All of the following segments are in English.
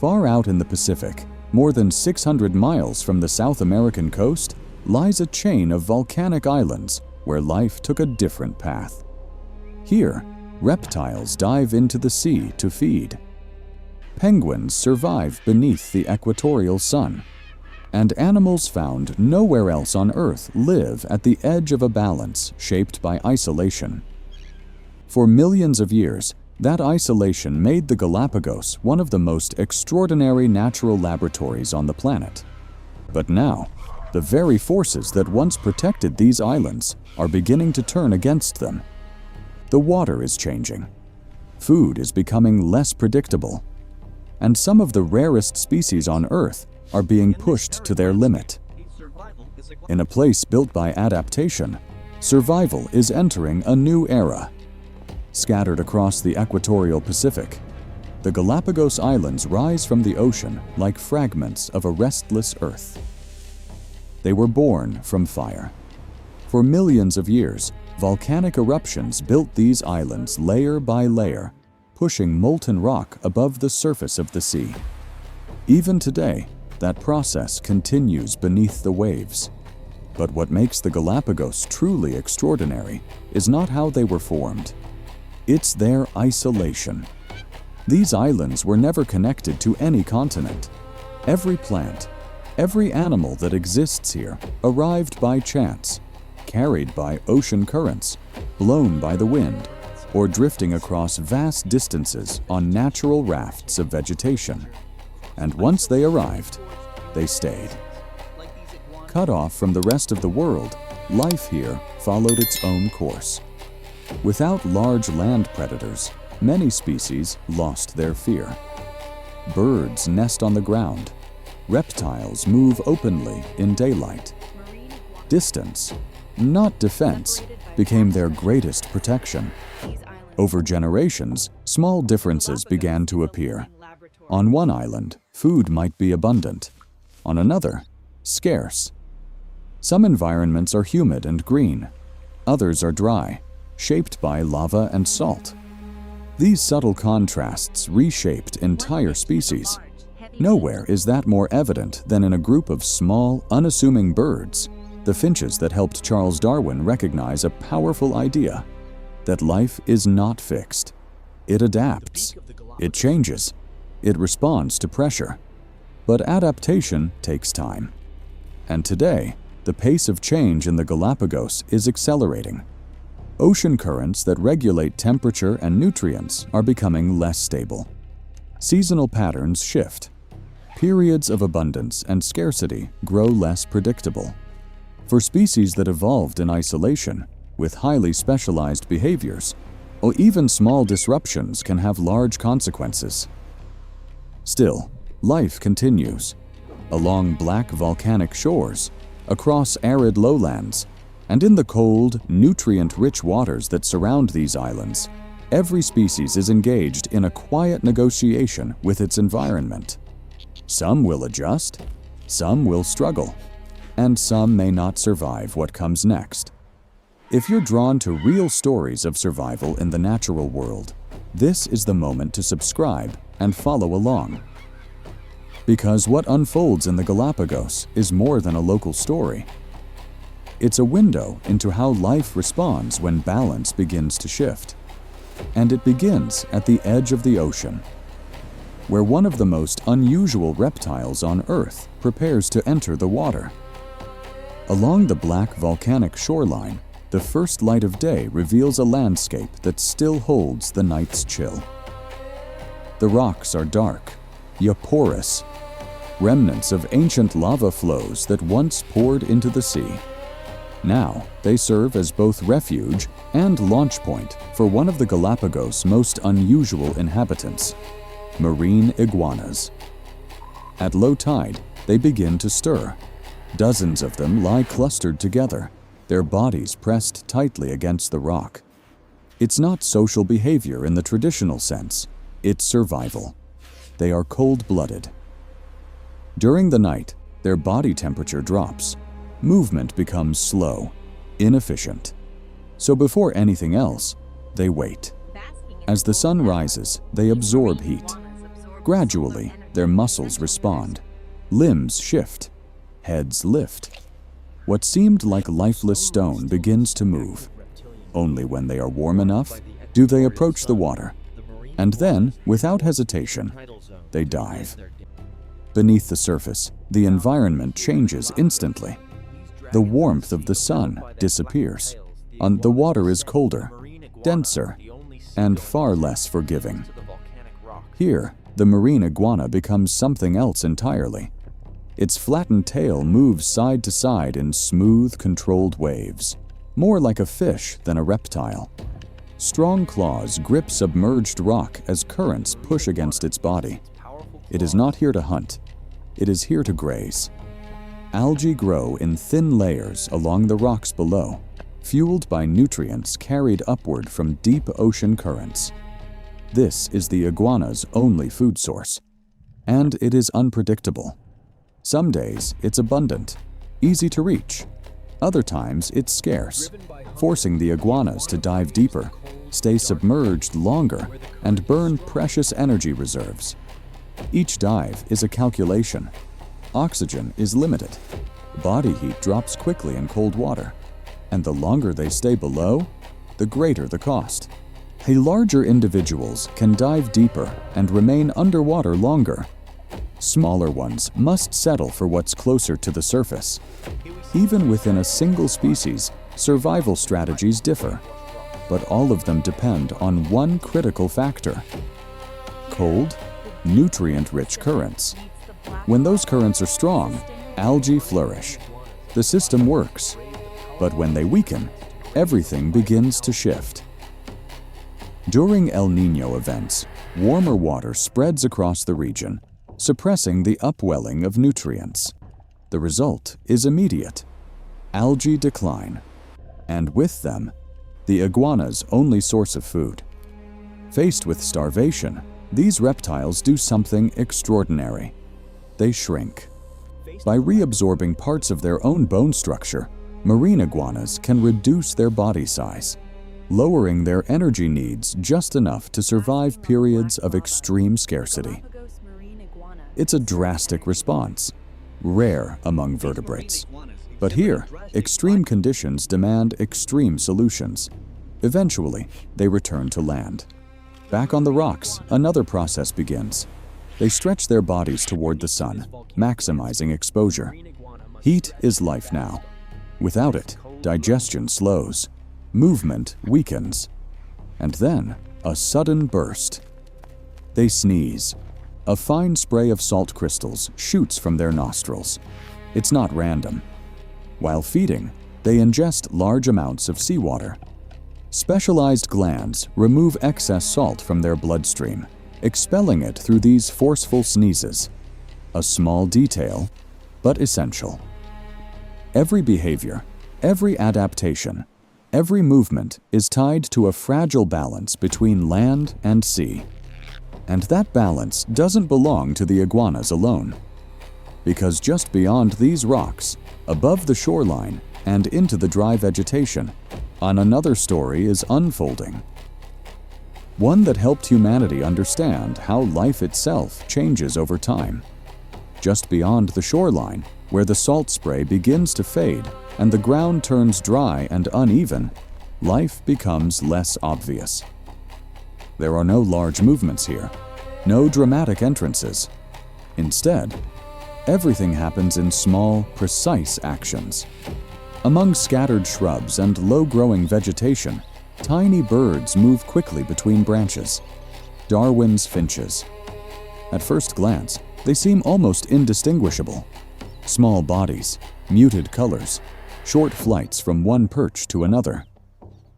Far out in the Pacific, more than 600 miles from the South American coast, lies a chain of volcanic islands where life took a different path. Here, reptiles dive into the sea to feed. Penguins survive beneath the equatorial sun. And animals found nowhere else on Earth live at the edge of a balance shaped by isolation. For millions of years, that isolation made the Galápagos one of the most extraordinary natural laboratories on the planet. But now, the very forces that once protected these islands are beginning to turn against them. The water is changing. Food is becoming less predictable. And some of the rarest species on Earth are being pushed to their limit. In a place built by adaptation, survival is entering a new era. Scattered across the equatorial Pacific, the Galápagos Islands rise from the ocean like fragments of a restless Earth. They were born from fire. For millions of years, volcanic eruptions built these islands layer by layer, pushing molten rock above the surface of the sea. Even today, that process continues beneath the waves. But what makes the Galápagos truly extraordinary is not how they were formed. It's their isolation. These islands were never connected to any continent. Every plant, every animal that exists here arrived by chance, carried by ocean currents, blown by the wind, or drifting across vast distances on natural rafts of vegetation. And once they arrived, they stayed. Cut off from the rest of the world, life here followed its own course. Without large land predators, many species lost their fear. Birds nest on the ground. Reptiles move openly in daylight. Distance, not defense, became their greatest protection. Over generations, small differences began to appear. On one island, food might be abundant. On another, scarce. Some environments are humid and green. Others are dry, shaped by lava and salt. These subtle contrasts reshaped entire species. Nowhere is that more evident than in a group of small, unassuming birds, the finches that helped Charles Darwin recognize a powerful idea, that life is not fixed. It adapts. It changes. It responds to pressure. But adaptation takes time. And today, the pace of change in the Galápagos is accelerating. Ocean currents that regulate temperature and nutrients are becoming less stable. Seasonal patterns shift. Periods of abundance and scarcity grow less predictable. For species that evolved in isolation, with highly specialized behaviors, or even small disruptions can have large consequences. Still, life continues. Along black volcanic shores, across arid lowlands, and in the cold, nutrient-rich waters that surround these islands, every species is engaged in a quiet negotiation with its environment. Some will adjust, some will struggle, and some may not survive what comes next. If you're drawn to real stories of survival in the natural world, this is the moment to subscribe and follow along. Because what unfolds in the Galápagos is more than a local story. It's a window into how life responds when balance begins to shift. And it begins at the edge of the ocean, where one of the most unusual reptiles on Earth prepares to enter the water. Along the black volcanic shoreline, the first light of day reveals a landscape that still holds the night's chill. The rocks are dark, yet porous, remnants of ancient lava flows that once poured into the sea. Now, they serve as both refuge and launch point for one of the Galápagos' most unusual inhabitants, marine iguanas. At low tide, they begin to stir. Dozens of them lie clustered together, their bodies pressed tightly against the rock. It's not social behavior in the traditional sense, it's survival. They are cold-blooded. During the night, their body temperature drops. Movement becomes slow, inefficient. So before anything else, they wait. As the sun rises, they absorb heat. Gradually, Their muscles respond. Limbs shift. Heads lift. What seemed like lifeless stone begins to move. Only when they are warm enough do they approach the water. And then, without hesitation, they dive. Beneath the surface, the environment changes instantly. The warmth of the sun disappears, and the water is colder, denser, and far less forgiving. Here, the marine iguana becomes something else entirely. Its flattened tail moves side to side in smooth, controlled waves, more like a fish than a reptile. Strong claws grip submerged rock as currents push against its body. It is not here to hunt. It is here to graze. Algae grow in thin layers along the rocks below, fueled by nutrients carried upward from deep ocean currents. This is the iguana's only food source, and it is unpredictable. Some days it's abundant, easy to reach. Other times it's scarce, forcing the iguanas to dive deeper, stay submerged longer, and burn precious energy reserves. Each dive is a calculation. Oxygen is limited. Body heat drops quickly in cold water, and the longer they stay below, the greater the cost. Larger individuals can dive deeper and remain underwater longer. Smaller ones must settle for what's closer to the surface. Even within a single species, survival strategies differ, but all of them depend on one critical factor: cold, nutrient-rich currents. When those currents are strong, algae flourish. The system works. But when they weaken, everything begins to shift. During El Niño events, warmer water spreads across the region, suppressing the upwelling of nutrients. The result is immediate. Algae decline, and with them, the iguana's only source of food. Faced with starvation, these reptiles do something extraordinary. They shrink. By reabsorbing parts of their own bone structure, marine iguanas can reduce their body size, lowering their energy needs just enough to survive periods of extreme scarcity. It's a drastic response, rare among vertebrates. But here, extreme conditions demand extreme solutions. Eventually, they return to land. Back on the rocks, another process begins. They stretch their bodies toward the sun, maximizing exposure. Heat is life now. Without it, digestion slows, movement weakens, and then a sudden burst. They sneeze. A fine spray of salt crystals shoots from their nostrils. It's not random. While feeding, they ingest large amounts of seawater. Specialized glands remove excess salt from their bloodstream, expelling it through these forceful sneezes. A small detail, but essential. Every behavior, every adaptation, every movement is tied to a fragile balance between land and sea. And that balance doesn't belong to the iguanas alone. Because just beyond these rocks, above the shoreline and into the dry vegetation, another story is unfolding. One that helped humanity understand how life itself changes over time. Just beyond the shoreline, where the salt spray begins to fade and the ground turns dry and uneven, life becomes less obvious. There are no large movements here, no dramatic entrances. Instead, everything happens in small, precise actions. Among scattered shrubs and low-growing vegetation, tiny birds move quickly between branches. Darwin's finches. At first glance, they seem almost indistinguishable. Small bodies, muted colors, short flights from one perch to another.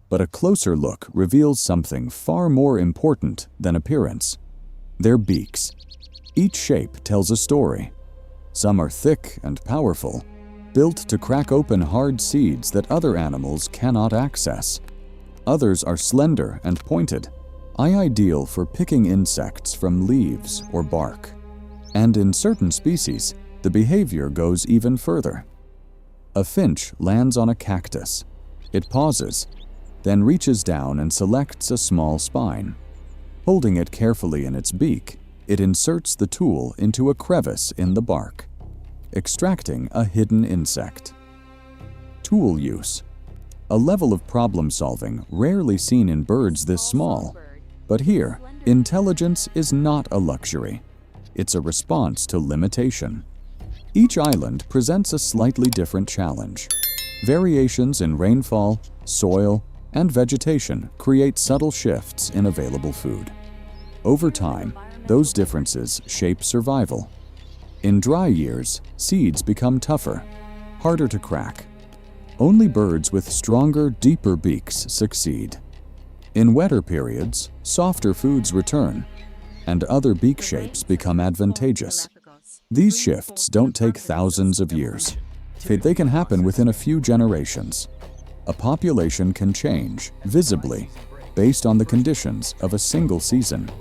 But a closer look reveals something far more important than appearance. Their beaks. Each shape tells a story. Some are thick and powerful, built to crack open hard seeds that other animals cannot access. Others are slender and pointed, ideal for picking insects from leaves or bark. And in certain species, the behavior goes even further. A finch lands on a cactus. It pauses, then reaches down and selects a small spine. Holding it carefully in its beak, It inserts the tool into a crevice in the bark, extracting a hidden insect. Tool use. A level of problem-solving rarely seen in birds this small. But here, intelligence is not a luxury. It's a response to limitation. Each island presents a slightly different challenge. Variations in rainfall, soil, and vegetation create subtle shifts in available food. Over time, those differences shape survival. In dry years, seeds become tougher, harder to crack. Only birds with stronger, deeper beaks succeed. In wetter periods, softer foods return, and other beak shapes become advantageous. These shifts don't take thousands of years. They can happen within a few generations. A population can change, visibly, based on the conditions of a single season.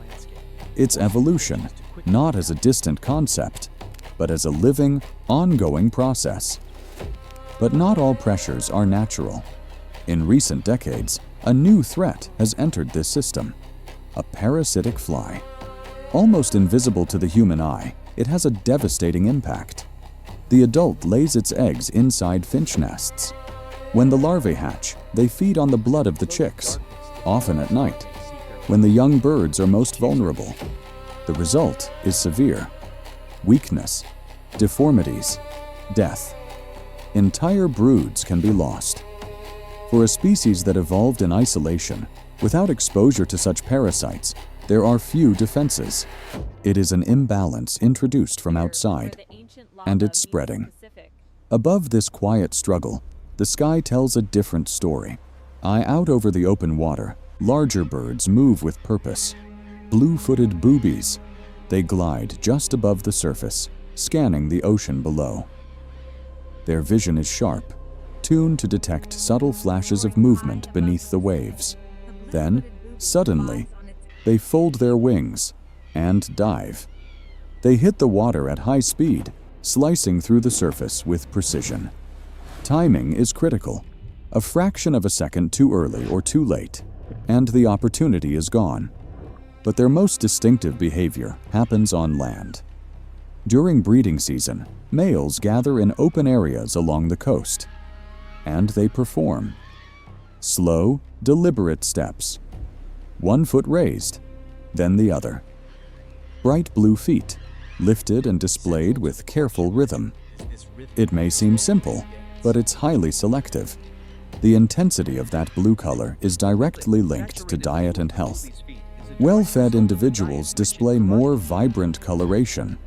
It's evolution, not as a distant concept, but as a living, ongoing process. But not all pressures are natural. In recent decades, a new threat has entered this system: a parasitic fly. Almost invisible to the human eye, it has a devastating impact. The adult lays its eggs inside finch nests. When the larvae hatch, they feed on the blood of the chicks, often at night, when the young birds are most vulnerable. The result is severe: weakness, deformities, death. Entire broods can be lost. For a species that evolved in isolation, without exposure to such parasites, there are few defenses. It is an imbalance introduced from outside, and it's spreading. Above this quiet struggle, the sky tells a different story. Out over the open water, larger birds move with purpose. Blue-footed boobies. They glide just above the surface, scanning the ocean below. Their vision is sharp, tuned to detect subtle flashes of movement beneath the waves. Then, suddenly, they fold their wings and dive. They hit the water at high speed, slicing through the surface with precision. Timing is critical. A fraction of a second too early or too late, and the opportunity is gone. But their most distinctive behavior happens on land. During breeding season, males gather in open areas along the coast, and they perform. Slow, deliberate steps. One foot raised, then the other. Bright blue feet, lifted and displayed with careful rhythm. It may seem simple, but it's highly selective. The intensity of that blue color is directly linked to diet and health. Well-fed individuals display more vibrant coloration,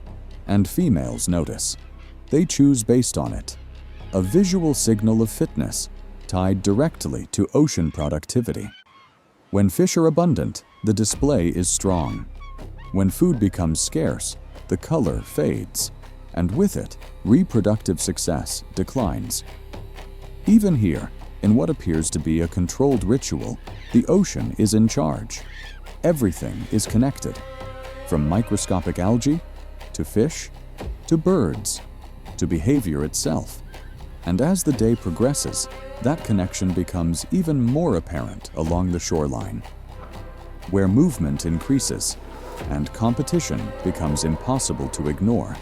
and females notice. They choose based on it. A visual signal of fitness, tied directly to ocean productivity. When fish are abundant, the display is strong. When food becomes scarce, the color fades, and with it, reproductive success declines. Even here, in what appears to be a controlled ritual, the ocean is in charge. Everything is connected, from microscopic algae, to fish, to birds, to behavior itself. And as the day progresses, that connection becomes even more apparent along the shoreline, where movement increases and competition becomes impossible to ignore.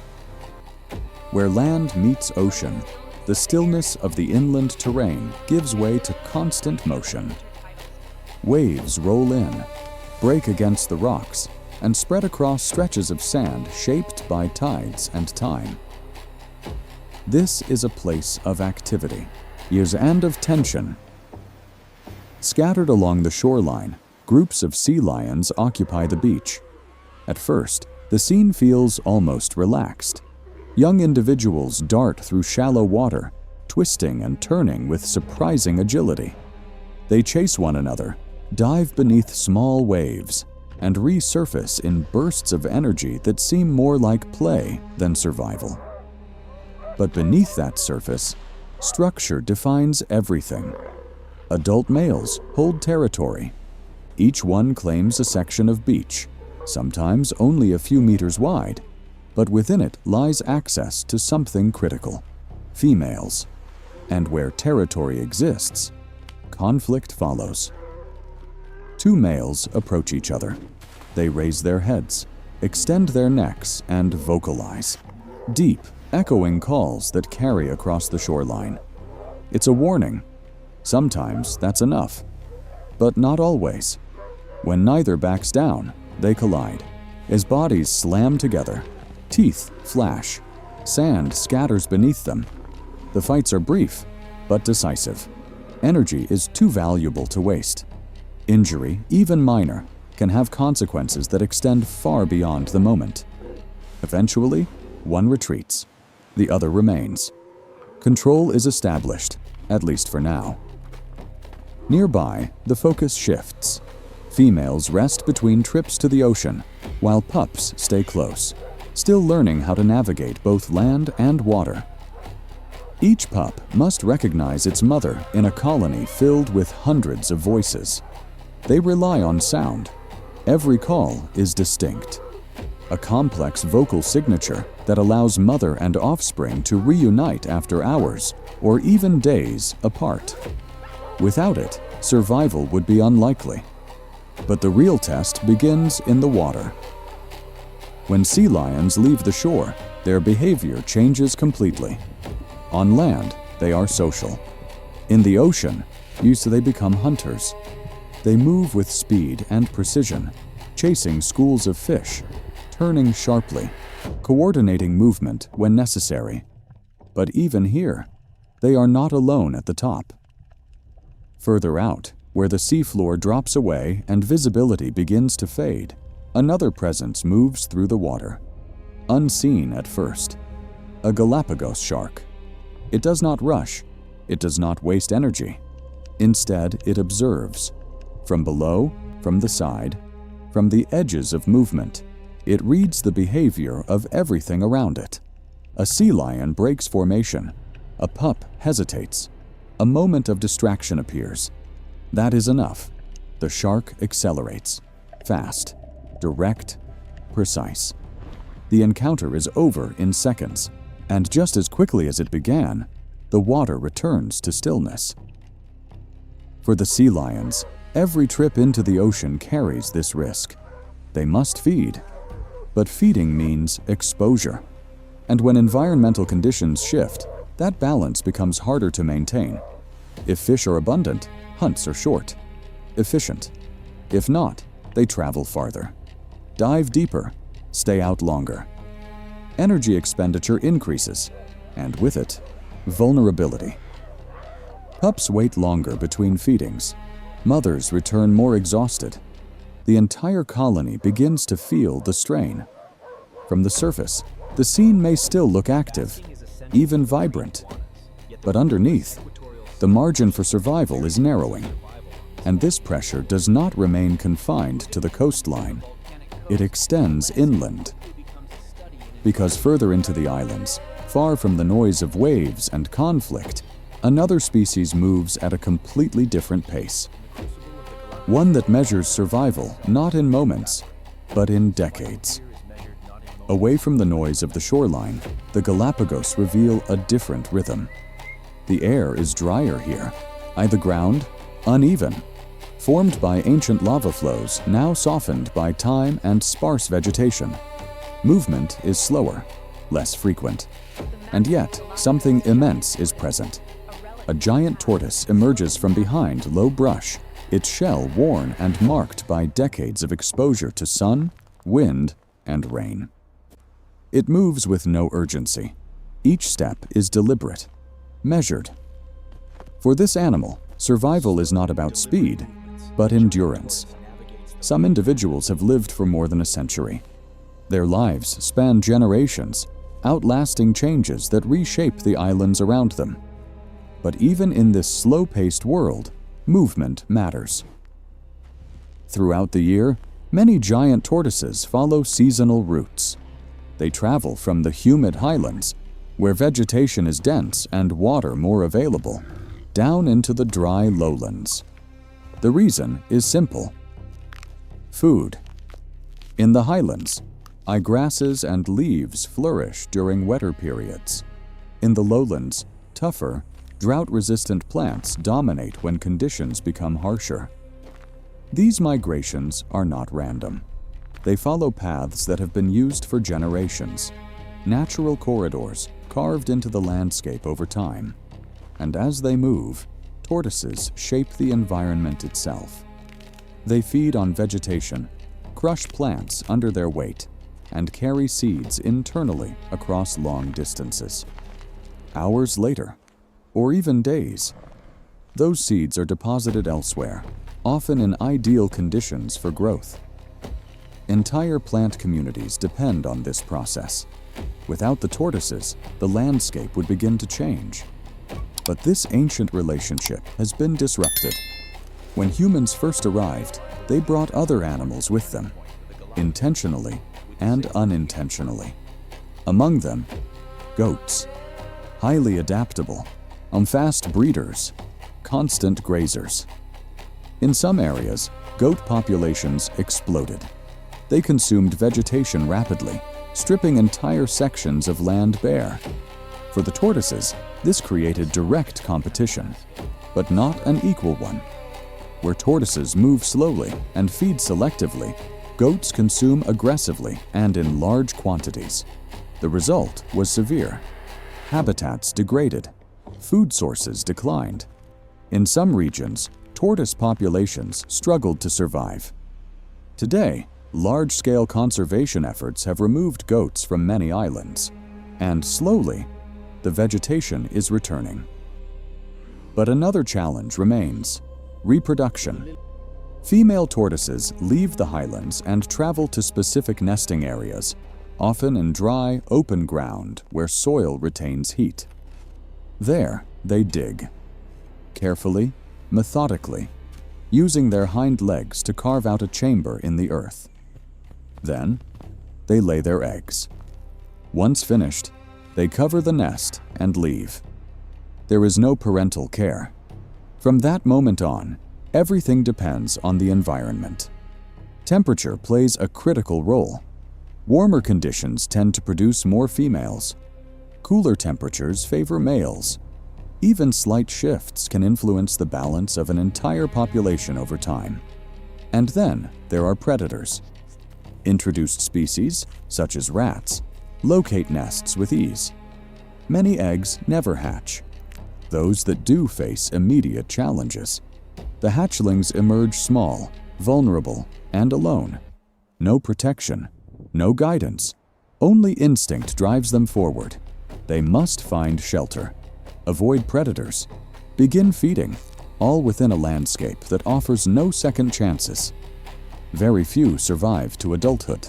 Where land meets ocean, the stillness of the inland terrain gives way to constant motion. Waves roll in, break against the rocks, and spread across stretches of sand shaped by tides and time. This is a place of activity, and of tension. Scattered along the shoreline, groups of sea lions occupy the beach. At first, the scene feels almost relaxed. Young individuals dart through shallow water, twisting and turning with surprising agility. They chase one another, dive beneath small waves, and resurface in bursts of energy that seem more like play than survival. But beneath that surface, structure defines everything. Adult males hold territory. Each one claims a section of beach, sometimes only a few meters wide, but within it lies access to something critical: females. And where territory exists, conflict follows. Two males approach each other. They raise their heads, extend their necks and vocalize. Deep, echoing calls that carry across the shoreline. It's a warning. Sometimes that's enough. But not always. When neither backs down, they collide. As bodies slam together, teeth flash, sand scatters beneath them. The fights are brief, but decisive. Energy is too valuable to waste. Injury, even minor, can have consequences that extend far beyond the moment. Eventually, one retreats, the other remains. Control is established, at least for now. Nearby, the focus shifts. Females rest between trips to the ocean, while pups stay close, still learning how to navigate both land and water. Each pup must recognize its mother in a colony filled with hundreds of voices. They rely on sound. Every call is distinct. A complex vocal signature that allows mother and offspring to reunite after hours or even days apart. Without it, survival would be unlikely. But the real test begins in the water. When sea lions leave the shore, their behavior changes completely. On land, they are social. In the ocean, they become hunters. They move with speed and precision, chasing schools of fish, turning sharply, coordinating movement when necessary. But even here, they are not alone at the top. Further out, where the seafloor drops away and visibility begins to fade, another presence moves through the water. Unseen at first, a Galápagos shark. It does not rush. It does not waste energy. Instead, it observes. From below, from the side, from the edges of movement, it reads the behavior of everything around it. A sea lion breaks formation. A pup hesitates. A moment of distraction appears. That is enough. The shark accelerates. Fast, direct, precise. The encounter is over in seconds, and just as quickly as it began, the water returns to stillness. For the sea lions, every trip into the ocean carries this risk. They must feed, but feeding means exposure. And when environmental conditions shift, that balance becomes harder to maintain. If fish are abundant, hunts are short, efficient. If not, they travel farther. Dive deeper, stay out longer. Energy expenditure increases, and with it, vulnerability. Pups wait longer between feedings. Mothers return more exhausted. The entire colony begins to feel the strain. From the surface, the scene may still look active, even vibrant. But underneath, the margin for survival is narrowing. And this pressure does not remain confined to the coastline. It extends inland. Because further into the islands, far from the noise of waves and conflict, another species moves at a completely different pace. One that measures survival not in moments, but in decades. Away from the noise of the shoreline, the Galápagos reveal a different rhythm. The air is drier here, the ground uneven, formed by ancient lava flows now softened by time and sparse vegetation. Movement is slower, less frequent. And yet, something immense is present. A giant tortoise emerges from behind low brush, its shell worn and marked by decades of exposure to sun, wind, and rain. It moves with no urgency. Each step is deliberate, measured. For this animal, survival is not about speed, but endurance. Some individuals have lived for more than a century. Their lives span generations, outlasting changes that reshape the islands around them. But even in this slow-paced world, movement matters. Throughout the year, many giant tortoises follow seasonal routes. They travel from the humid highlands, where vegetation is dense and water more available, down into the dry lowlands. The reason is simple: food. In the highlands, grasses and leaves flourish during wetter periods. In the lowlands, tougher, drought-resistant plants dominate when conditions become harsher. These migrations are not random. They follow paths that have been used for generations, natural corridors carved into the landscape over time. And as they move, tortoises shape the environment itself. They feed on vegetation, crush plants under their weight, and carry seeds internally across long distances. Hours later, or even days, those seeds are deposited elsewhere, often in ideal conditions for growth. Entire plant communities depend on this process. Without the tortoises, the landscape would begin to change. But this ancient relationship has been disrupted. When humans first arrived, they brought other animals with them, intentionally and unintentionally. Among them, goats, highly adaptable, fast breeders, constant grazers. In some areas, goat populations exploded. They consumed vegetation rapidly, stripping entire sections of land bare. For the tortoises, this created direct competition, but not an equal one. Where tortoises move slowly and feed selectively, goats consume aggressively and in large quantities. The result was severe. Habitats degraded. Food sources declined. In some regions, tortoise populations struggled to survive. Today, large-scale conservation efforts have removed goats from many islands, and slowly, the vegetation is returning. But another challenge remains: reproduction. Female tortoises leave the highlands and travel to specific nesting areas, often in dry, open ground where soil retains heat. There, they dig. Carefully, methodically, using their hind legs to carve out a chamber in the earth. Then, they lay their eggs. Once finished, they cover the nest and leave. There is no parental care. From that moment on, everything depends on the environment. Temperature plays a critical role. Warmer conditions tend to produce more females. Cooler temperatures favor males. Even slight shifts can influence the balance of an entire population over time. And then there are predators. Introduced species, such as rats, locate nests with ease. Many eggs never hatch. Those that do face immediate challenges. The hatchlings emerge small, vulnerable, and alone. No protection, no guidance, only instinct drives them forward. They must find shelter, avoid predators, begin feeding, all within a landscape that offers no second chances. Very few survive to adulthood,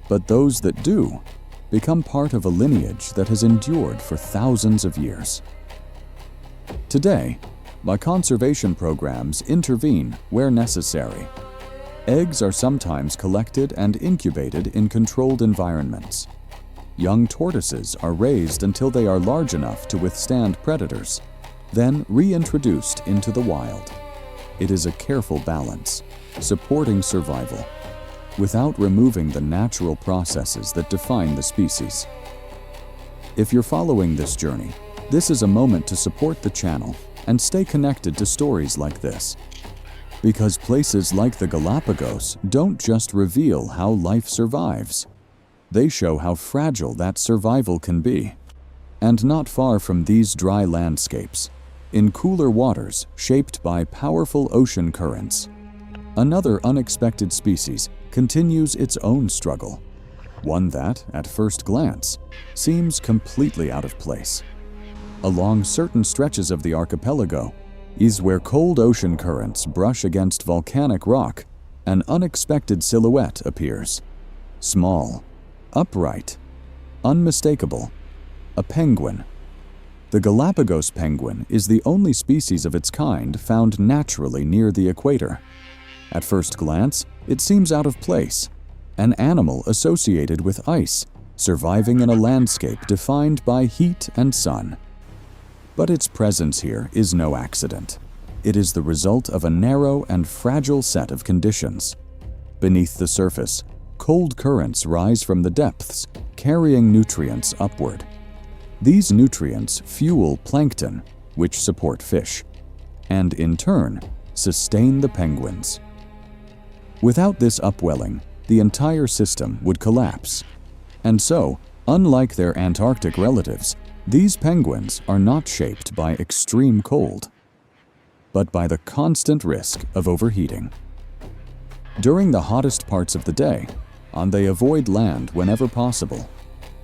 but those that do become part of a lineage that has endured for thousands of years. Today, my conservation programs intervene where necessary. Eggs are sometimes collected and incubated in controlled environments. Young tortoises are raised until they are large enough to withstand predators, then reintroduced into the wild. It is a careful balance, supporting survival, without removing the natural processes that define the species. If you're following this journey, this is a moment to support the channel and stay connected to stories like this. Because places like the Galápagos don't just reveal how life survives. They show how fragile that survival can be. And not far from these dry landscapes, in cooler waters shaped by powerful ocean currents, another unexpected species continues its own struggle, one that, at first glance, seems completely out of place. Along certain stretches of the archipelago is where cold ocean currents brush against volcanic rock, an unexpected silhouette appears. Small, upright, unmistakable, a penguin. The Galapagos penguin is the only species of its kind found naturally near the equator. At first glance, it seems out of place, an animal associated with ice, surviving in a landscape defined by heat and sun. But its presence here is no accident. It is the result of a narrow and fragile set of conditions. Beneath the surface, cold currents rise from the depths, carrying nutrients upward. These nutrients fuel plankton, which support fish, and in turn, sustain the penguins. Without this upwelling, the entire system would collapse. And so, unlike their Antarctic relatives, these penguins are not shaped by extreme cold, but by the constant risk of overheating. During the hottest parts of the day, they avoid land whenever possible.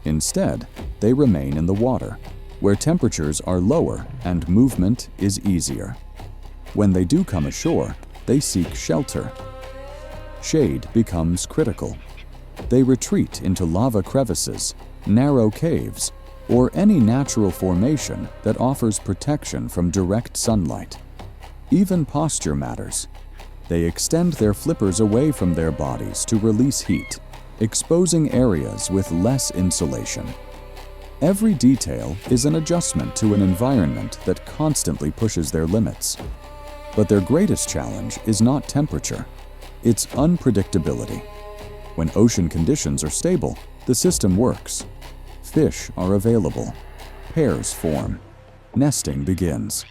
Instead, they remain in the water, where temperatures are lower and movement is easier. When they do come ashore, they seek shelter. Shade becomes critical. They retreat into lava crevices, narrow caves, or any natural formation that offers protection from direct sunlight. Even posture matters. They extend their flippers away from their bodies to release heat, exposing areas with less insulation. Every detail is an adjustment to an environment that constantly pushes their limits. But their greatest challenge is not temperature, it's unpredictability. When ocean conditions are stable, the system works. Fish are available. Pairs form. Nesting begins.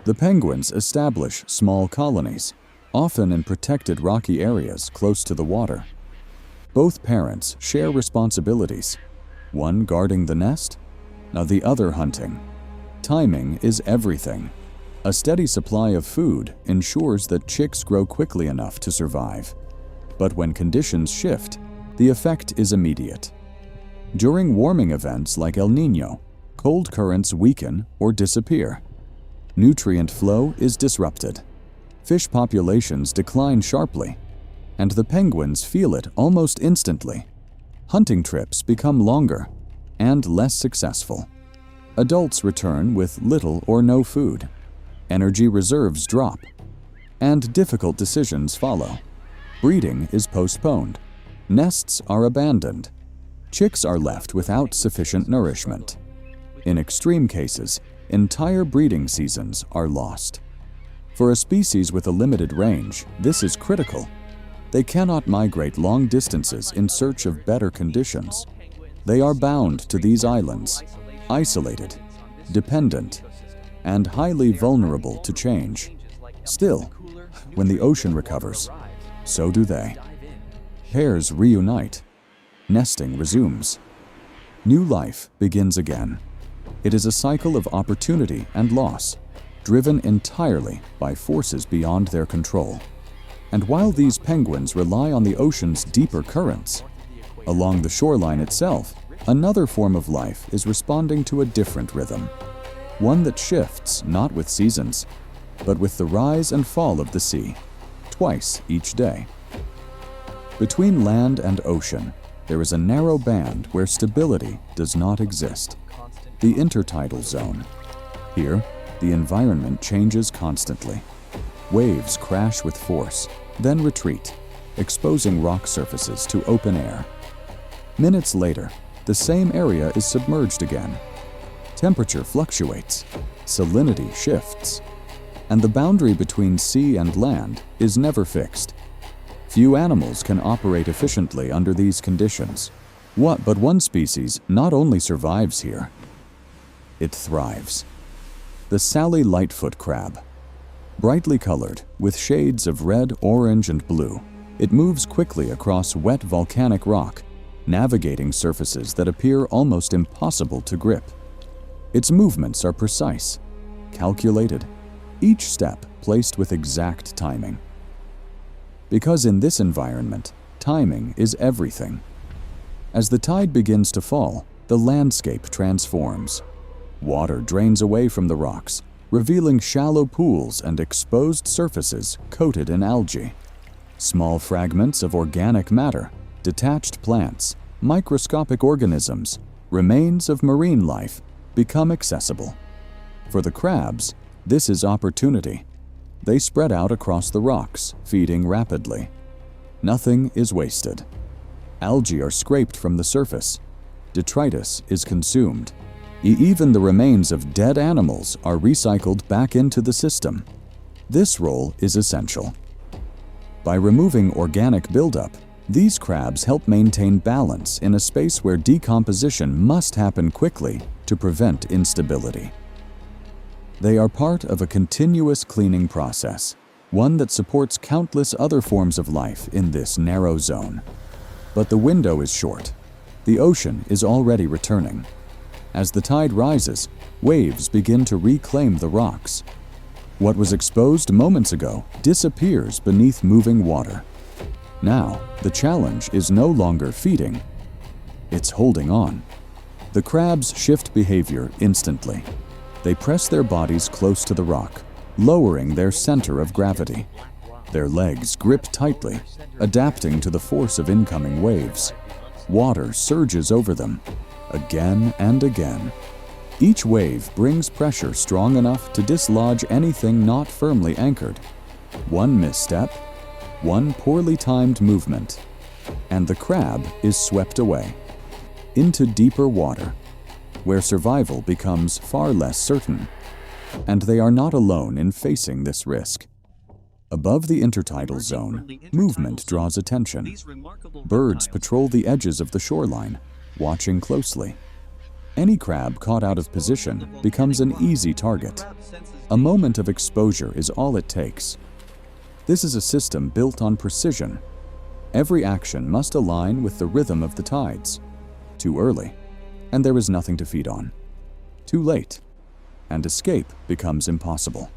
The penguins establish small colonies, often in protected rocky areas close to the water. Both parents share responsibilities, one guarding the nest, the other hunting. Timing is everything. A steady supply of food ensures that chicks grow quickly enough to survive. But when conditions shift, the effect is immediate. During warming events like El Niño, cold currents weaken or disappear. Nutrient flow is disrupted. Fish populations decline sharply, and the penguins feel it almost instantly. Hunting trips become longer and less successful. Adults return with little or no food. Energy reserves drop, and difficult decisions follow. Breeding is postponed. Nests are abandoned. Chicks are left without sufficient nourishment. In extreme cases, entire breeding seasons are lost. For a species with a limited range, this is critical. They cannot migrate long distances in search of better conditions. They are bound to these islands, isolated, dependent, and highly vulnerable to change. Still, when the ocean recovers, so do they. Pairs reunite. Nesting resumes. New life begins again. It is a cycle of opportunity and loss, driven entirely by forces beyond their control. And while these penguins rely on the ocean's deeper currents, along the shoreline itself, another form of life is responding to a different rhythm. One that shifts not with seasons, but with the rise and fall of the sea, twice each day. Between land and ocean, there is a narrow band where stability does not exist, the intertidal zone. Here, the environment changes constantly. Waves crash with force, then retreat, exposing rock surfaces to open air. Minutes later, the same area is submerged again. Temperature fluctuates, salinity shifts, and the boundary between sea and land is never fixed. Few animals can operate efficiently under these conditions. But one species not only survives here, it thrives. The Sally Lightfoot crab. Brightly colored, with shades of red, orange, and blue, it moves quickly across wet volcanic rock, navigating surfaces that appear almost impossible to grip. Its movements are precise, calculated, each step placed with exact timing. Because in this environment, timing is everything. As the tide begins to fall, the landscape transforms. Water drains away from the rocks, revealing shallow pools and exposed surfaces coated in algae. Small fragments of organic matter, detached plants, microscopic organisms, remains of marine life become accessible. For the crabs, this is opportunity. They spread out across the rocks, feeding rapidly. Nothing is wasted. Algae are scraped from the surface. Detritus is consumed. Even the remains of dead animals are recycled back into the system. This role is essential. By removing organic buildup, these crabs help maintain balance in a space where decomposition must happen quickly to prevent instability. They are part of a continuous cleaning process, one that supports countless other forms of life in this narrow zone. But the window is short. The ocean is already returning. As the tide rises, waves begin to reclaim the rocks. What was exposed moments ago disappears beneath moving water. Now, the challenge is no longer feeding, it's holding on. The crabs shift behavior instantly. They press their bodies close to the rock, lowering their center of gravity. Their legs grip tightly, adapting to the force of incoming waves. Water surges over them, again and again. Each wave brings pressure strong enough to dislodge anything not firmly anchored. One misstep, one poorly timed movement, and the crab is swept away into deeper water, where survival becomes far less certain. And they are not alone in facing this risk. Above the intertidal zone, movement draws attention. Birds patrol the edges of the shoreline, watching closely. Any crab caught out of position becomes an easy target. A moment of exposure is all it takes. This is a system built on precision. Every action must align with the rhythm of the tides. Too early, and there is nothing to feed on. Too late, and escape becomes impossible.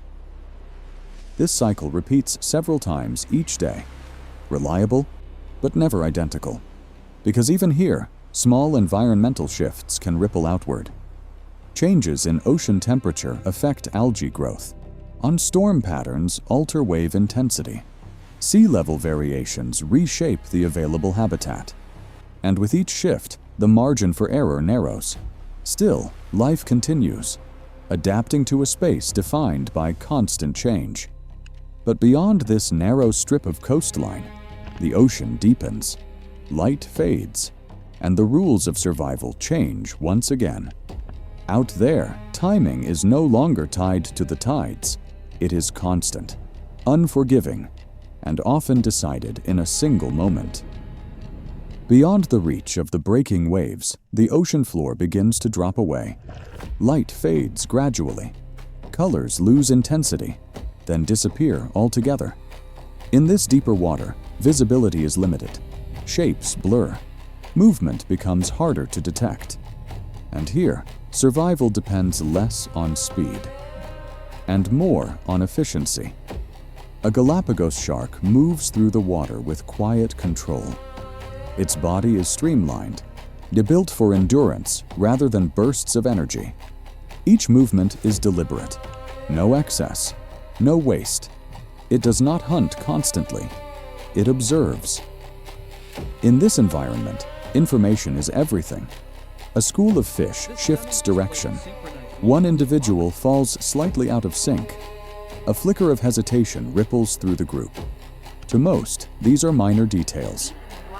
This cycle repeats several times each day. Reliable, but never identical. Because even here, small environmental shifts can ripple outward. Changes in ocean temperature affect algae growth. On storm patterns, alter wave intensity. Sea level variations reshape the available habitat. And with each shift, the margin for error narrows. Still, life continues, adapting to a space defined by constant change. But beyond this narrow strip of coastline, the ocean deepens, light fades, and the rules of survival change once again. Out there, timing is no longer tied to the tides. It is constant, unforgiving, and often decided in a single moment. Beyond the reach of the breaking waves, the ocean floor begins to drop away. Light fades gradually. Colors lose intensity, then disappear altogether. In this deeper water, visibility is limited. Shapes blur. Movement becomes harder to detect. And here, survival depends less on speed and more on efficiency. A Galápagos shark moves through the water with quiet control. Its body is streamlined, built for endurance rather than bursts of energy. Each movement is deliberate. No excess, no waste. It does not hunt constantly. It observes. In this environment, information is everything. A school of fish shifts direction. One individual falls slightly out of sync. A flicker of hesitation ripples through the group. To most, these are minor details.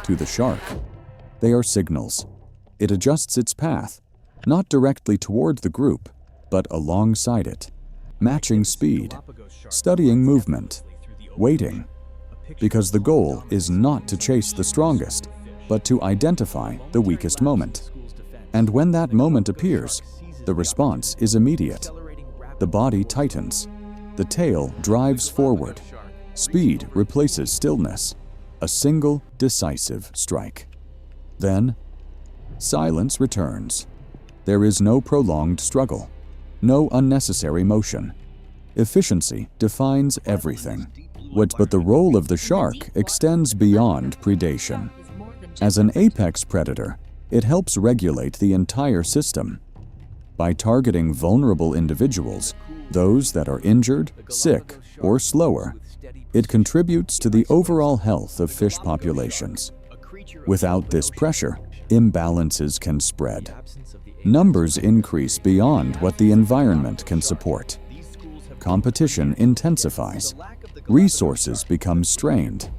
To the shark, they are signals. It adjusts its path, not directly toward the group, but alongside it, matching speed, studying movement, waiting, because the goal is not to chase the strongest, but to identify the weakest moment. And when that moment appears, the response is immediate. The body tightens. The tail drives forward. Speed replaces stillness. A single, decisive strike. Then, silence returns. There is no prolonged struggle. No unnecessary motion. Efficiency defines everything. But the role of the shark extends beyond predation. As an apex predator, it helps regulate the entire system. By targeting vulnerable individuals, those that are injured, sick, or slower, it contributes to the overall health of fish populations. Without this pressure, imbalances can spread. Numbers increase beyond what the environment can support. Competition intensifies. Resources become strained.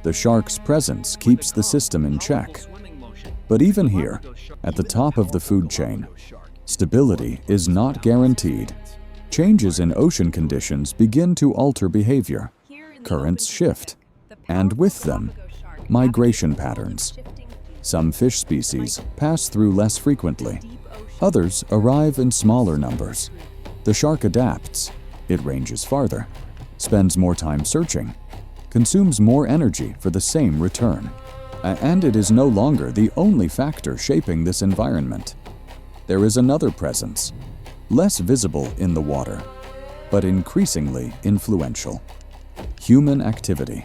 The shark's presence keeps the system in check. But even here, at the top of the food chain, stability is not guaranteed. Changes in ocean conditions begin to alter behavior. Currents shift, and with them, migration patterns. Some fish species pass through less frequently. Others arrive in smaller numbers. The shark adapts. It ranges farther. spends more time searching, consumes more energy for the same return. And it is no longer the only factor shaping this environment. There is another presence, less visible in the water, but increasingly influential: human activity.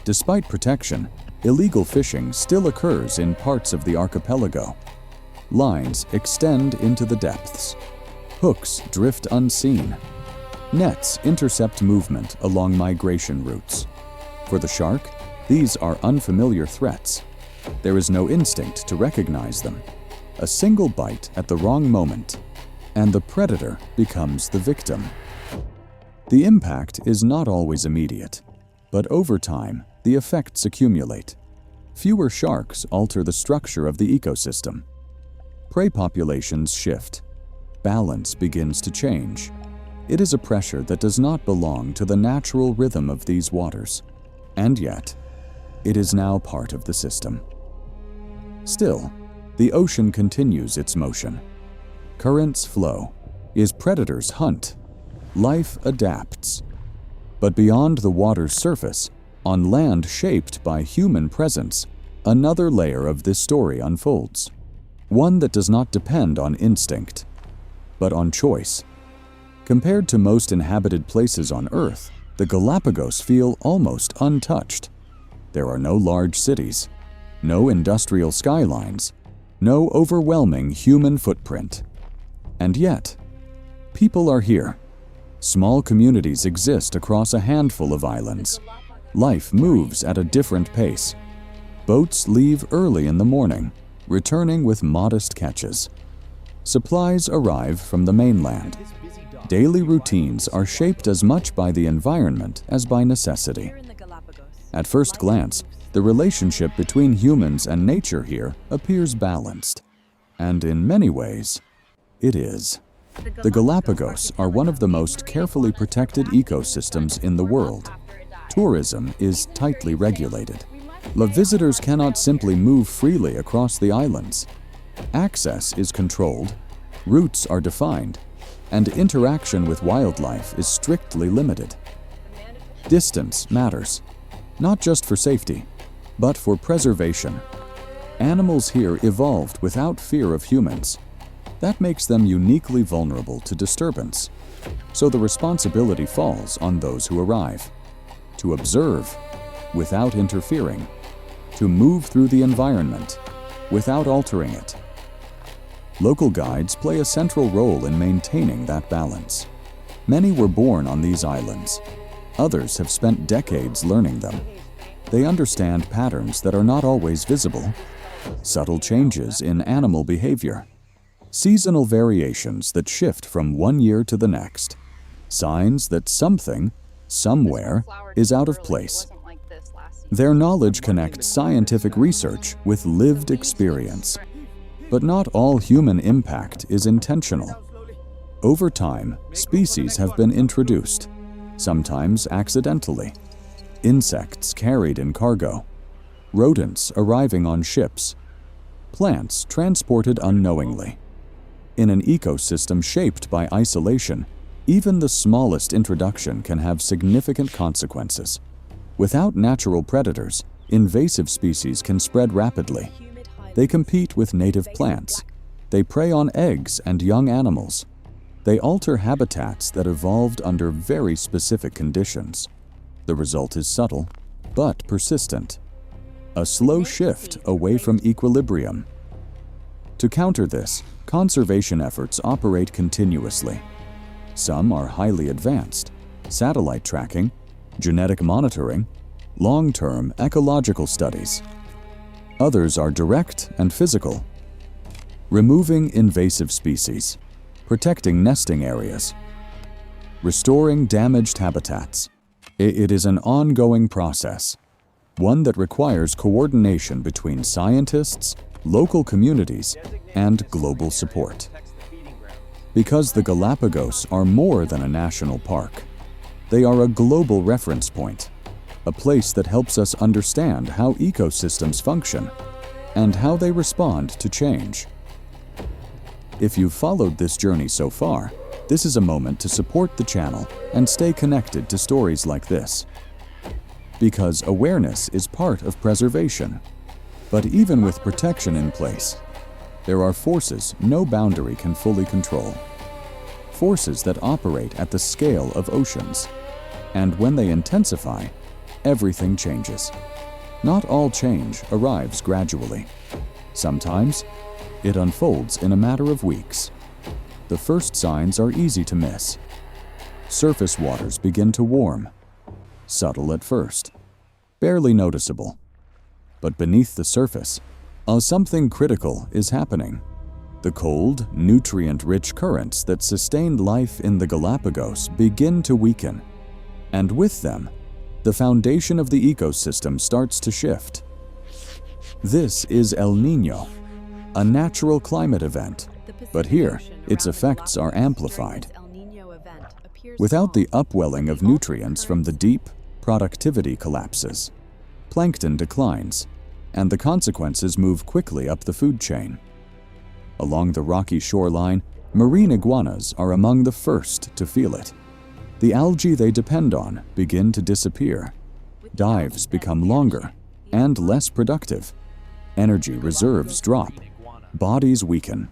Despite protection, illegal fishing still occurs in parts of the archipelago. Lines extend into the depths. Hooks drift unseen. Nets intercept movement along migration routes. For the shark, these are unfamiliar threats. There is no instinct to recognize them. A single bite at the wrong moment, and the predator becomes the victim. The impact is not always immediate, but over time, the effects accumulate. Fewer sharks alter the structure of the ecosystem. Prey populations shift. Balance begins to change. It is a pressure that does not belong to the natural rhythm of these waters, and yet, it is now part of the system. Still, the ocean continues its motion. Currents flow. As predators hunt, life adapts. But beyond the water's surface, on land shaped by human presence, another layer of this story unfolds. One that does not depend on instinct, but on choice. Compared to most inhabited places on Earth, the Galápagos feel almost untouched. There are no large cities, no industrial skylines, no overwhelming human footprint. And yet, people are here. Small communities exist across a handful of islands. Life moves at a different pace. Boats leave early in the morning, returning with modest catches. Supplies arrive from the mainland. Daily routines are shaped as much by the environment as by necessity. At first glance, the relationship between humans and nature here appears balanced. And in many ways, it is. The Galápagos are one of the most carefully protected ecosystems in the world. Tourism is tightly regulated. Visitors cannot simply move freely across the islands. Access is controlled, routes are defined, and interaction with wildlife is strictly limited. Distance matters, not just for safety, but for preservation. Animals here evolved without fear of humans. That makes them uniquely vulnerable to disturbance. So the responsibility falls on those who arrive. To observe without interfering. To move through the environment without altering it. Local guides play a central role in maintaining that balance. Many were born on these islands. Others have spent decades learning them. They understand patterns that are not always visible, subtle changes in animal behavior, seasonal variations that shift from one year to the next, signs that something, somewhere, is out of place. Their knowledge connects scientific research with lived experience. But not all human impact is intentional. Over time, species have been introduced, sometimes accidentally. Insects carried in cargo, rodents arriving on ships, plants transported unknowingly. In an ecosystem shaped by isolation, even the smallest introduction can have significant consequences. Without natural predators, invasive species can spread rapidly. They compete with native plants. They prey on eggs and young animals. They alter habitats that evolved under very specific conditions. The result is subtle, but persistent. A slow shift away from equilibrium. To counter this, conservation efforts operate continuously. Some are highly advanced: satellite tracking, genetic monitoring, long-term ecological studies. Others are direct and physical, removing invasive species, protecting nesting areas, restoring damaged habitats. It is an ongoing process, one that requires coordination between scientists, local communities, and global support. Because the Galápagos are more than a national park, they are a global reference point, a place that helps us understand how ecosystems function and how they respond to change. If you've followed this journey so far, This is a moment to support the channel and stay connected to stories like this. Because awareness is part of preservation. But even with protection in place, there are forces no boundary can fully control. Forces that operate at the scale of oceans. And when they intensify, everything changes. Not all change arrives gradually. Sometimes, it unfolds in a matter of weeks. The first signs are easy to miss. Surface waters begin to warm. Subtle at first. Barely noticeable. But beneath the surface, something critical is happening. The cold, nutrient-rich currents that sustained life in the Galápagos begin to weaken. And with them, the foundation of the ecosystem starts to shift. This is El Niño, a natural climate event, but here, its effects are amplified. Without the upwelling of nutrients from the deep, productivity collapses. Plankton declines, and the consequences move quickly up the food chain. Along the rocky shoreline, marine iguanas are among the first to feel it. The algae they depend on begin to disappear. Dives become longer and less productive. Energy reserves drop. Bodies weaken.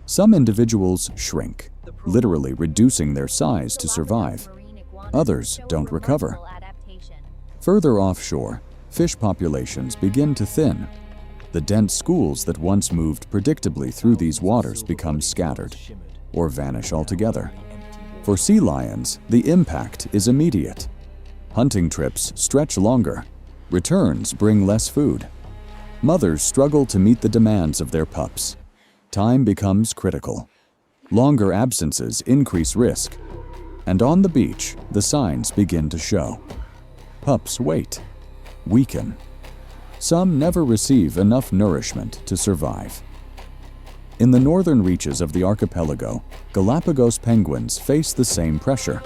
Some individuals shrink, literally reducing their size to survive. Others don't recover. Further offshore, fish populations begin to thin. The dense schools that once moved predictably through these waters become scattered or vanish altogether. For sea lions, the impact is immediate. Hunting trips stretch longer. Returns bring less food. Mothers struggle to meet the demands of their pups. Time becomes critical. Longer absences increase risk. And on the beach, the signs begin to show. Pups wait, weaken. Some never receive enough nourishment to survive. In the northern reaches of the archipelago, Galápagos penguins face the same pressure.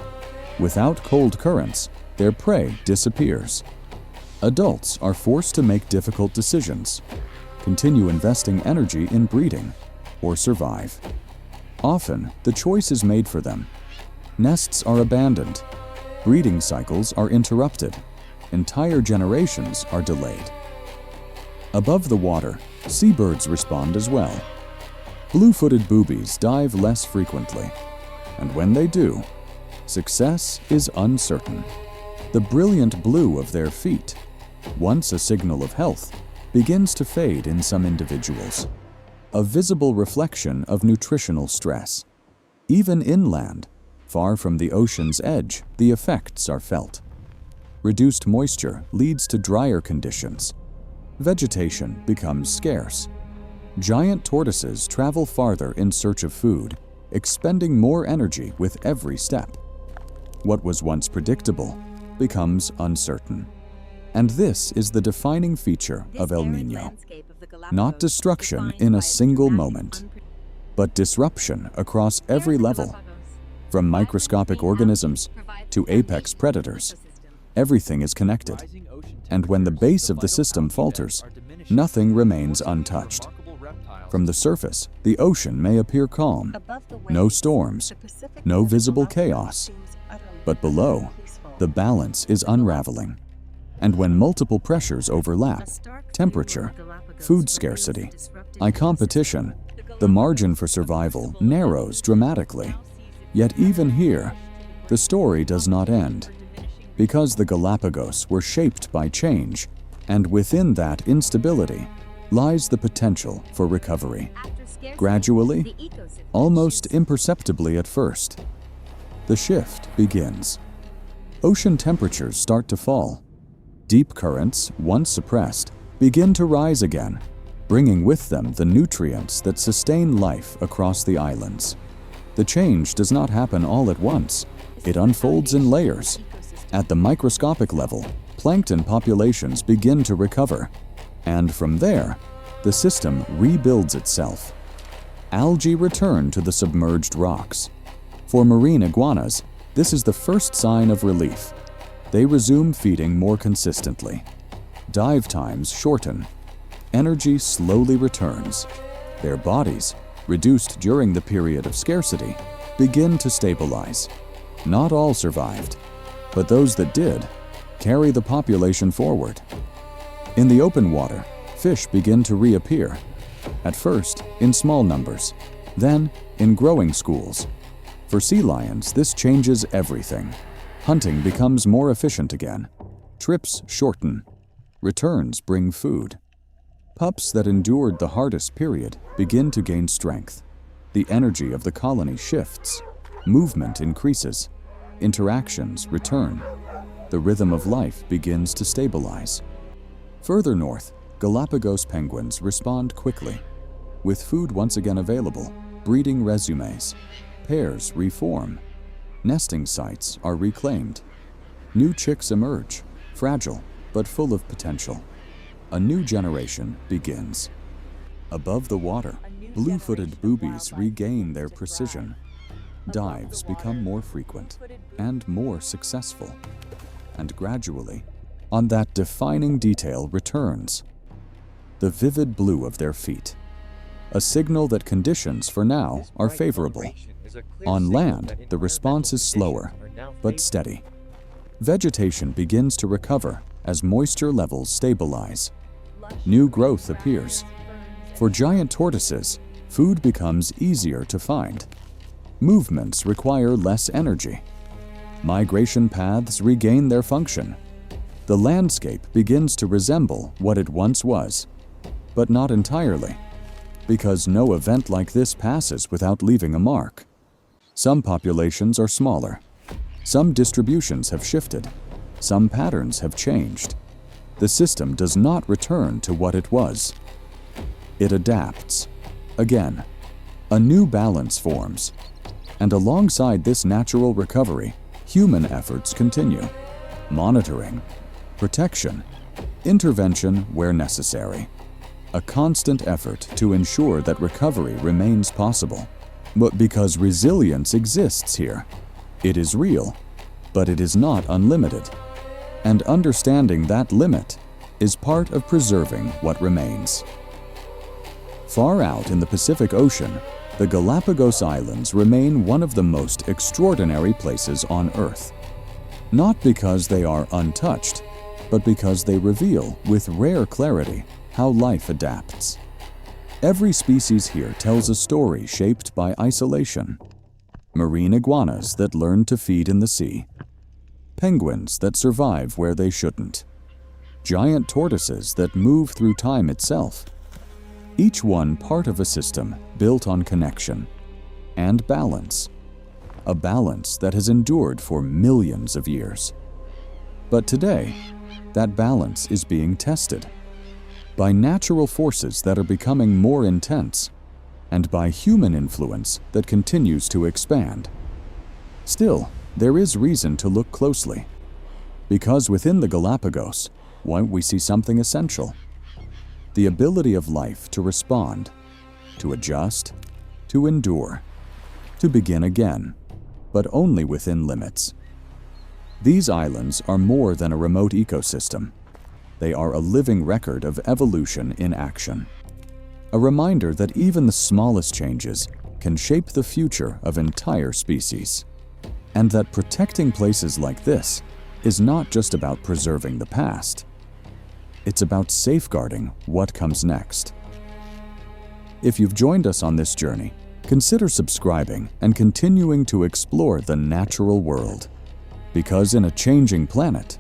Without cold currents, their prey disappears. Adults are forced to make difficult decisions, continue investing energy in breeding, or survive. Often, the choice is made for them. Nests are abandoned. Breeding cycles are interrupted. Entire generations are delayed. Above the water, seabirds respond as well. Blue-footed boobies dive less frequently, and when they do, success is uncertain. The brilliant blue of their feet, once a signal of health, begins to fade in some individuals, a visible reflection of nutritional stress. Even inland, far from the ocean's edge, the effects are felt. Reduced moisture leads to drier conditions. Vegetation becomes scarce. Giant tortoises travel farther in search of food, expending more energy with every step. What was once predictable becomes uncertain. And this is the defining feature of El Niño. Not destruction in a single moment, but disruption across every level. From microscopic organisms to apex predators, everything is connected. And when the base of the system falters, nothing remains untouched. From the surface, the ocean may appear calm, no storms, no visible chaos. But below, the balance is unraveling. And when multiple pressures overlap, temperature, food scarcity, competition, the margin for survival narrows dramatically. Yet even here, the story does not end. Because the Galápagos were shaped by change, and within that instability lies the potential for recovery. Gradually, almost imperceptibly at first, the shift begins. Ocean temperatures start to fall. Deep currents, once suppressed, begin to rise again, bringing with them the nutrients that sustain life across the islands. The change does not happen all at once. It unfolds in layers. At the microscopic level, plankton populations begin to recover. And from there, the system rebuilds itself. Algae return to the submerged rocks. For marine iguanas, this is the first sign of relief. They resume feeding more consistently. Dive times shorten. Energy slowly returns. Their bodies, reduced during the period of scarcity, begin to stabilize. Not all survived, but those that did carry the population forward. In the open water, fish begin to reappear, at first in small numbers, then in growing schools. For sea lions, this changes everything. Hunting becomes more efficient again. Trips shorten. Returns bring food. Pups that endured the hardest period begin to gain strength. The energy of the colony shifts. Movement increases. Interactions return. The rhythm of life begins to stabilize. Further north, Galápagos penguins respond quickly. With food once again available, breeding resumes. Pairs reform. Nesting sites are reclaimed. New chicks emerge, fragile but full of potential. A new generation begins. Above the water, blue-footed boobies regain their precision. Dives become more frequent and more successful. And gradually, on that defining detail returns. The vivid blue of their feet. A signal that conditions for now are favorable. On land, the response is slower, but steady. Vegetation begins to recover as moisture levels stabilize. New growth appears. For giant tortoises, food becomes easier to find. Movements require less energy. Migration paths regain their function. The landscape begins to resemble what it once was, but not entirely, because no event like this passes without leaving a mark. Some populations are smaller. Some distributions have shifted. Some patterns have changed. The system does not return to what it was. It adapts. Again, a new balance forms. And alongside this natural recovery, human efforts continue. Monitoring, protection, intervention where necessary. A constant effort to ensure that recovery remains possible. But because resilience exists here, it is real, but it is not unlimited. And understanding that limit is part of preserving what remains. Far out in the Pacific Ocean, the Galápagos Islands remain one of the most extraordinary places on Earth. Not because they are untouched, but because they reveal with rare clarity how life adapts. Every species here tells a story shaped by isolation. Marine iguanas that learn to feed in the sea. Penguins that survive where they shouldn't. Giant tortoises that move through time itself. Each one part of a system built on connection and balance. A balance that has endured for millions of years. But today, that balance is being tested by natural forces that are becoming more intense and by human influence that continues to expand. Still, there is reason to look closely, because within the Galápagos, we see something essential. The ability of life to respond, to adjust, to endure, to begin again, but only within limits. These islands are more than a remote ecosystem. They are a living record of evolution in action. A reminder that even the smallest changes can shape the future of entire species. And that protecting places like this is not just about preserving the past. It's about safeguarding what comes next. If you've joined us on this journey, consider subscribing and continuing to explore the natural world. Because in a changing planet,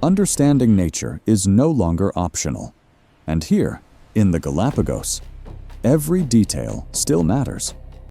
understanding nature is no longer optional. And here, in the Galápagos, every detail still matters.